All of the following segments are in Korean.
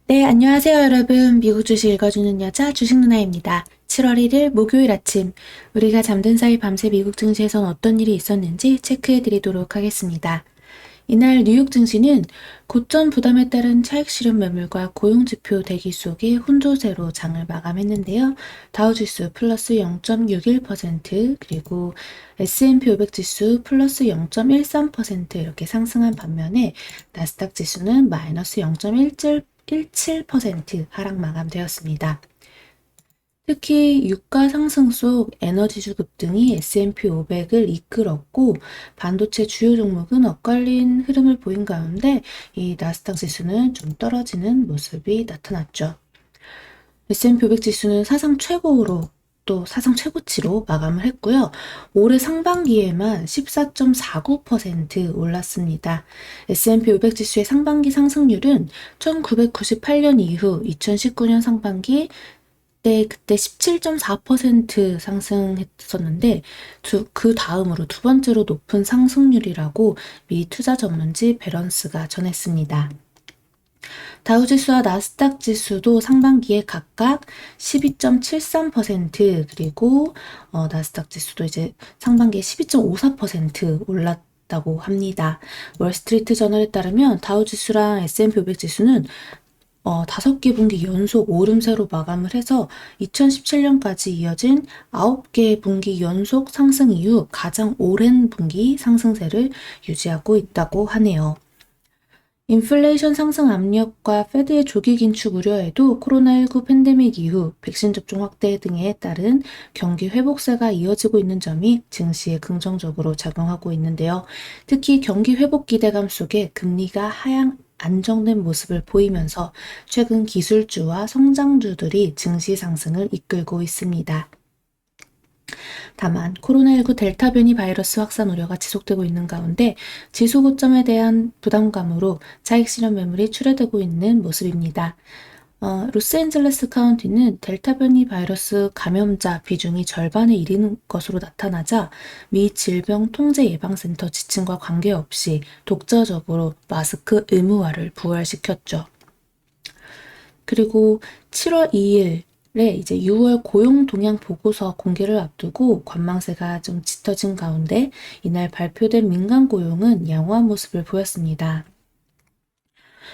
네, 안녕하세요, 여러분. 미국 주식 읽어주는 여자 주식 누나입니다. 7월 1일 목요일 아침, 우리가 잠든 사이 밤새 미국 증시에선 어떤 일이 있었는지 체크해 드리도록 하겠습니다. 이날 뉴욕 증시는 고점 부담에 따른 차익 실현 매물과 고용 지표 대기 속에 혼조세로 장을 마감했는데요. 다우지수 플러스 0.61%, 그리고 S&P 500 지수 플러스 0.13% 이렇게 상승한 반면에 나스닥 지수는 마이너스 0.17% 하락 마감되었습니다. 특히 유가 상승 속 에너지 주급 등이 S&P 500을 이끌었고 반도체 주요 종목은 엇갈린 흐름을 보인 가운데 이 나스닥 지수는 좀 떨어지는 모습이 나타났죠. S&P 500 지수는 사상 최고로 또 사상 최고치로 마감을 했고요. 올해 상반기에만 14.49% 올랐습니다. S&P 500 지수의 상반기 상승률은 1998년 이후 2019년 상반기 그때 17.4% 상승했었는데 그 다음으로 두 번째로 높은 상승률이라고 미 투자 전문지 배런스가 전했습니다. 다우지수와 나스닥 지수도 상반기에 각각 12.73% 그리고 나스닥 지수도 이제 상반기에 12.54% 올랐다고 합니다. 월스트리트 저널에 따르면 다우지수랑 S&P 500 지수는 5개 분기 연속 오름세로 마감을 해서 2017년까지 이어진 9개 분기 연속 상승 이후 가장 오랜 분기 상승세를 유지하고 있다고 하네요. 인플레이션 상승 압력과 페드의 조기 긴축 우려에도 코로나19 팬데믹 이후 백신 접종 확대 등에 따른 경기 회복세가 이어지고 있는 점이 증시에 긍정적으로 작용하고 있는데요. 특히 경기 회복 기대감 속에 금리가 하향 안정된 모습을 보이면서 최근 기술주와 성장주들이 증시 상승을 이끌고 있습니다. 다만 코로나19 델타 변이 바이러스 확산 우려가 지속되고 있는 가운데 지수 고점에 대한 부담감으로 차익 실현 매물이 출회되고 있는 모습입니다. 로스앤젤레스 카운티는 델타 변이 바이러스 감염자 비중이 절반에 이르는 것으로 나타나자 미 질병통제예방센터 지침과 관계없이 독자적으로 마스크 의무화를 부활시켰죠. 그리고 7월 2일에 이제 6월 고용 동향 보고서 공개를 앞두고 관망세가 좀 짙어진 가운데 이날 발표된 민간 고용은 양호한 모습을 보였습니다.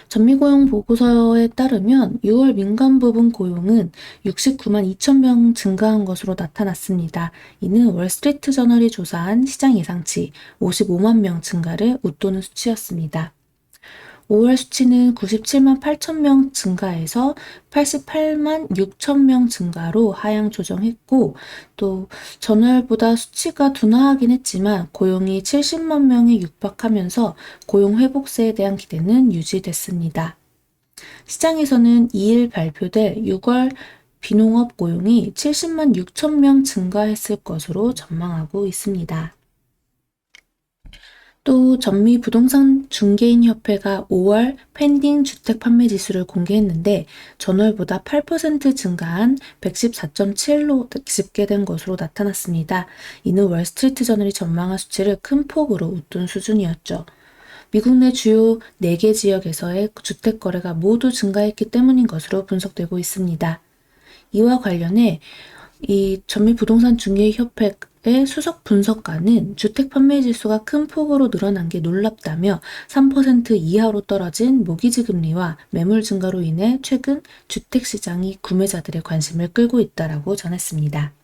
전미고용 보고서에 따르면 6월 민간 부분 고용은 69만 2천 명 증가한 것으로 나타났습니다. 이는 월스트리트 저널이 조사한 시장 예상치 55만 명 증가를 웃도는 수치였습니다. 5월 수치는 97만 8천 명 증가해서 88만 6천 명 증가로 하향 조정했고 또 전월보다 수치가 둔화하긴 했지만 고용이 70만 명에 육박하면서 고용 회복세에 대한 기대는 유지됐습니다. 시장에서는 2일 발표될 6월 비농업 고용이 70만 6천 명 증가했을 것으로 전망하고 있습니다. 또 전미 부동산 중개인 협회가 5월 펜딩 주택 판매 지수를 공개했는데 전월보다 8% 증가한 114.7로 집계된 것으로 나타났습니다. 이는 월스트리트 저널이 전망한 수치를 큰 폭으로 웃돈 수준이었죠. 미국 내 주요 4개 지역에서의 주택 거래가 모두 증가했기 때문인 것으로 분석되고 있습니다. 이와 관련해 이 전미부동산 중개협회의 수석 분석가는 주택 판매 지수가 큰 폭으로 늘어난 게 놀랍다며 3% 이하로 떨어진 모기지 금리와 매물 증가로 인해 최근 주택 시장이 구매자들의 관심을 끌고 있다라고 전했습니다.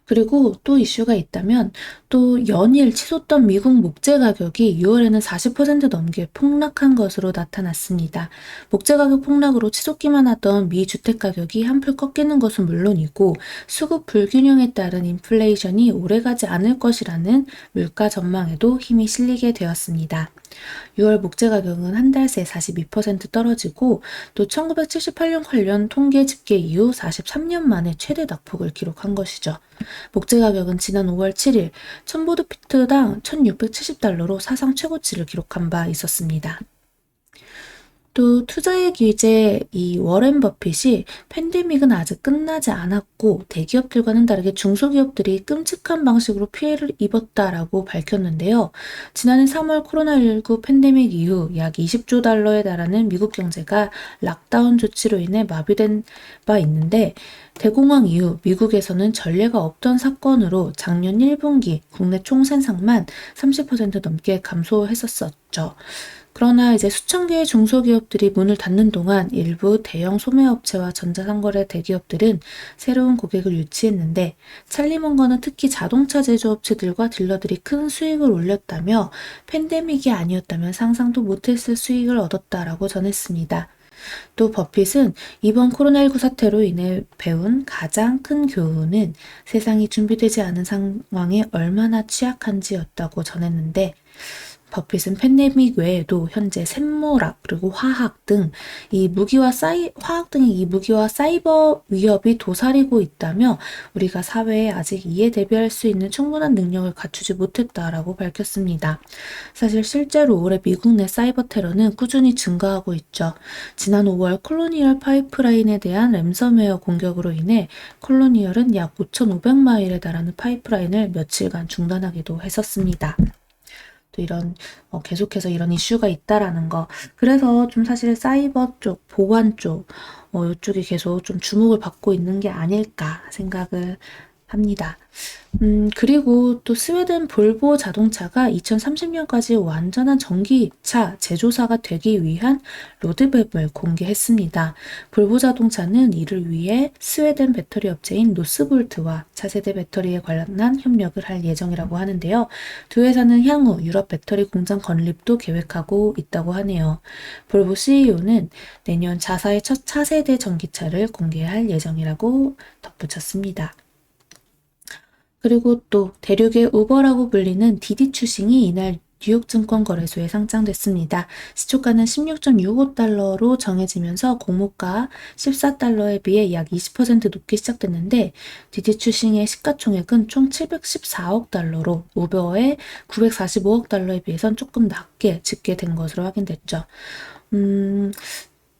그리고 또 이슈가 있다면 또 연일 치솟던 미국 목재 가격이 6월에는 40% 넘게 폭락한 것으로 나타났습니다. 목재 가격 폭락으로 치솟기만 하던 미 주택 가격이 한풀 꺾이는 것은 물론이고 수급 불균형에 따른 인플레이션이 오래가지 않을 것이라는 물가 전망에도 힘이 실리게 되었습니다. 6월 목재 가격은 한 달 새 42% 떨어지고 또 1978년 관련 통계 집계 이후 43년 만에 최대 낙폭을 기록한 것이죠. 목재 가격은 지난 5월 7일 1000보드피트당 1670달러로 사상 최고치를 기록한 바 있었습니다. 또 투자의 귀재 이 워렌 버핏이 팬데믹은 아직 끝나지 않았고 대기업들과는 다르게 중소기업들이 끔찍한 방식으로 피해를 입었다라고 밝혔는데요. 지난해 3월 코로나19 팬데믹 이후 약 20조 달러에 달하는 미국 경제가 락다운 조치로 인해 마비된 바 있는데 대공황 이후 미국에서는 전례가 없던 사건으로 작년 1분기 국내 총생산만 30% 넘게 감소했었죠. 그러나 이제 수천 개의 중소기업들이 문을 닫는 동안 일부 대형 소매업체와 전자상거래 대기업들은 새로운 고객을 유치했는데 찰리먼거는 특히 자동차 제조업체들과 딜러들이 큰 수익을 올렸다며 팬데믹이 아니었다면 상상도 못했을 수익을 얻었다라고 전했습니다. 또 버핏은 이번 코로나19 사태로 인해 배운 가장 큰 교훈은 세상이 준비되지 않은 상황에 얼마나 취약한지였다고 전했는데 버핏은 팬데믹 외에도 현재 샘물학 그리고 화학 등 이 화학 등의 이 무기와 사이버 위협이 도사리고 있다며 우리가 사회에 아직 이에 대비할 수 있는 충분한 능력을 갖추지 못했다라고 밝혔습니다. 사실 실제로 올해 미국 내 사이버 테러는 꾸준히 증가하고 있죠. 지난 5월 콜로니얼 파이프라인에 대한 랜섬웨어 공격으로 인해 콜로니얼은 약 5,500마일에 달하는 파이프라인을 며칠간 중단하기도 했었습니다. 또 이런 계속해서 이런 이슈가 있다라는 거. 그래서 좀 사실 사이버 쪽, 보안 쪽, 이쪽이 계속 좀 주목을 받고 있는 게 아닐까 생각을 합니다. 그리고 또 스웨덴 볼보 자동차가 2030년까지 완전한 전기차 제조사가 되기 위한 로드맵을 공개했습니다. 볼보 자동차는 이를 위해 스웨덴 배터리 업체인 노스볼트와 차세대 배터리에 관련한 협력을 할 예정이라고 하는데요. 두 회사는 향후 유럽 배터리 공장 건립도 계획하고 있다고 하네요. 볼보 CEO는 내년 자사의 첫 차세대 전기차를 공개할 예정이라고 덧붙였습니다. 그리고 또 대륙의 우버라고 불리는 디디 추싱이 이날 뉴욕 증권거래소에 상장됐습니다. 시초가는 16.65달러로 정해지면서 공모가 14달러에 비해 약 20% 높게 시작됐는데 디디 추싱의 시가총액은 총 714억 달러로 우버의 945억 달러에 비해선 조금 낮게 집계된 것으로 확인됐죠.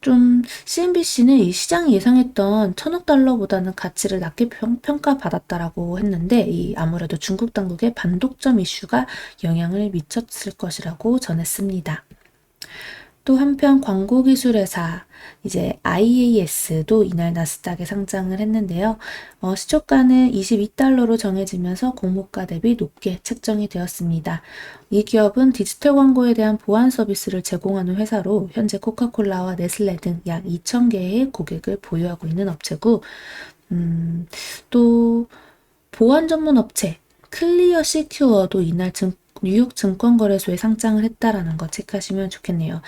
좀 CNBC는 이 시장이 예상했던 1,000억 달러보다는 가치를 낮게 평가받았다라고 했는데 이 아무래도 중국 당국의 반독점 이슈가 영향을 미쳤을 것이라고 전했습니다. 또 한편 광고기술회사 이제 IAS도 이날 나스닥에 상장을 했는데요. 시초가는 22달러로 정해지면서 공모가 대비 높게 책정이 되었습니다. 이 기업은 디지털 광고에 대한 보안 서비스를 제공하는 회사로 현재 코카콜라와 네슬레 등 약 2,000개의 고객을 보유하고 있는 업체고 또 보안 전문 업체 클리어 시큐어도 이날 뉴욕 증권거래소에 상장을 했다라는 거 체크하시면 좋겠네요.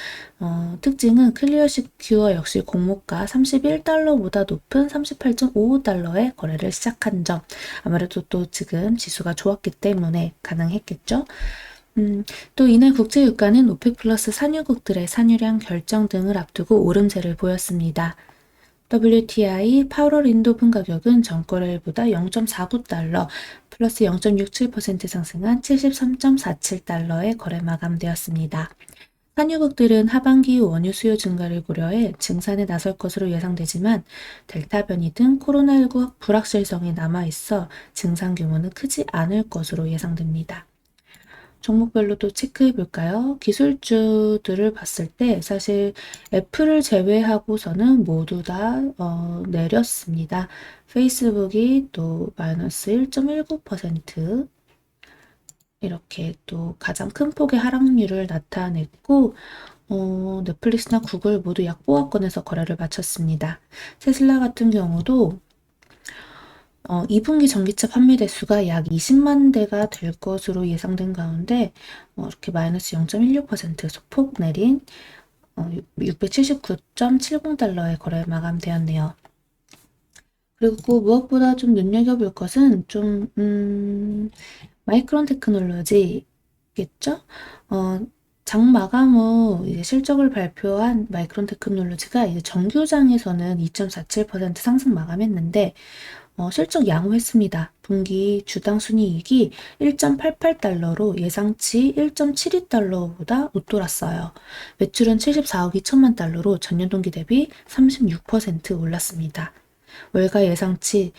특징은 클리어 시큐어 역시 공모가 31달러보다 높은 38.55달러에 거래를 시작한 점. 아무래도 또 지금 지수가 좋았기 때문에 가능했겠죠. 또 이날 국제유가는 오펙 플러스 산유국들의 산유량 결정 등을 앞두고 오름세를 보였습니다. WTI 8월 인도분 가격은 전거래일보다 0.49달러 플러스 0.67% 상승한 73.47달러에 거래 마감되었습니다. 산유국들은 하반기 원유 수요 증가를 고려해 증산에 나설 것으로 예상되지만 델타 변이 등 코로나19 불확실성이 남아있어 증산 규모는 크지 않을 것으로 예상됩니다. 종목별로도 체크해 볼까요? 기술주들을 봤을 때 사실 애플을 제외하고서는 모두 다 내렸습니다. 페이스북이 또 마이너스 1.19% 이렇게 또 가장 큰 폭의 하락률을 나타냈고 넷플릭스나 구글 모두 약보합권에서 거래를 마쳤습니다. 테슬라 같은 경우도 2분기 전기차 판매 대수가 약 20만 대가 될 것으로 예상된 가운데 이렇게 마이너스 0.16% 소폭 내린 679.70달러에 거래 마감되었네요. 그리고 무엇보다 좀 눈여겨볼 것은 좀 마이크론 테크놀로지겠죠? 장 마감 후 이제 실적을 발표한 마이크론 테크놀로지가 이제 정규장에서는 2.47% 상승 마감했는데 실적 양호했습니다. 분기 주당 순이익이 1.88달러로 예상치 1.72달러보다 웃돌았어요. 매출은 74억 2천만 달러로 전년 동기 대비 36% 올랐습니다. 월가 예상치였던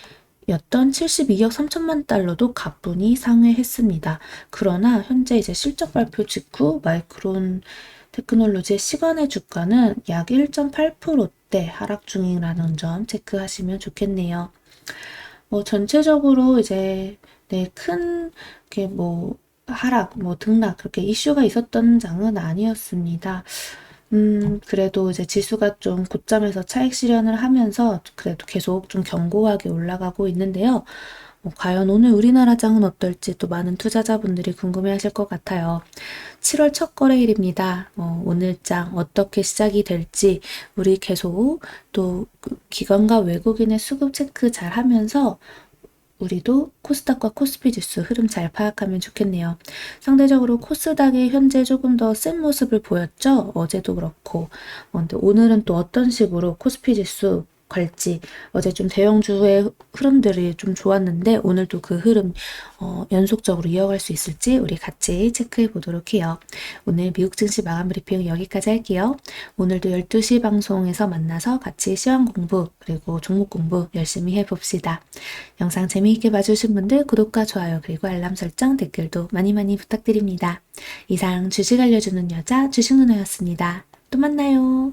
72억 3천만 달러도 가뿐히 상회했습니다. 그러나 현재 이제 실적 발표 직후 마이크론 테크놀로지의 시간의 주가는 약 1.8%대 하락 중이라는 점 체크하시면 좋겠네요. 전체적으로 이제, 네, 게 하락, 등락, 그렇게 이슈가 있었던 장은 아니었습니다. 그래도 이제 지수가 좀 고점에서 차익 실현을 하면서 그래도 계속 좀 견고하게 올라가고 있는데요. 과연 오늘 우리나라 장은 어떨지 또 많은 투자자분들이 궁금해 하실 것 같아요. 7월 첫 거래일입니다. 오늘 장 어떻게 시작이 될지 우리 계속 또 기관과 외국인의 수급 체크 잘 하면서 우리도 코스닥과 코스피 지수 흐름 잘 파악하면 좋겠네요. 상대적으로 코스닥이 현재 조금 더 센 모습을 보였죠? 어제도 그렇고. 근데 오늘은 또 어떤 식으로 코스피 지수 갈지, 어제 좀 대형주의 흐름들이 좀 좋았는데 오늘도 그 흐름 연속적으로 이어갈 수 있을지 우리 같이 체크해 보도록 해요. 오늘 미국 증시 마감 브리핑 여기까지 할게요. 오늘도 12시 방송에서 만나서 같이 시황 공부 그리고 종목 공부 열심히 해봅시다. 영상 재미있게 봐주신 분들 구독과 좋아요 그리고 알람 설정 댓글도 많이 많이 부탁드립니다. 이상 주식 알려주는 여자 주식누나였습니다. 또 만나요.